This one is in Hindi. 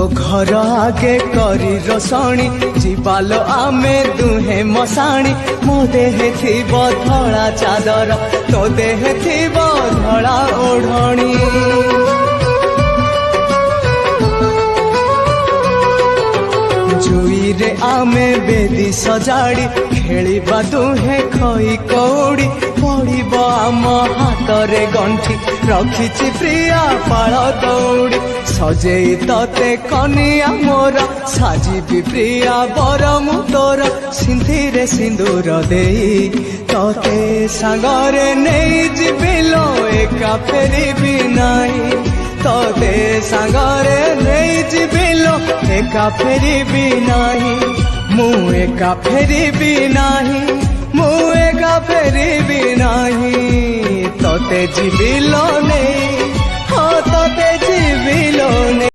तो घर आगे करी रसणी जीवालो आमे दुहे मसाणी मो देहे थिब धड़ा चादर तो देहे थिब धड़ा ओढ़णी जुई रे आमे बेदी सजाड़ी खेलिबा दुहे खई कौड़ी पड़िब आम हाथ रे गंठी रखिछि प्रिया पाळ दौड़ी सजेई तते कनिया मोर साजिबी प्रिया बर मु तोर सिंधीरे सिंदूर देई तते सांगरे नेई जिबिलो एका फेरिबी नाही तते सांगरे नेई जिबिलो एका फेरिबी नाही मु एका फेरिबी नाही मु एका फेरिबी नाही तते जिबिलो नेई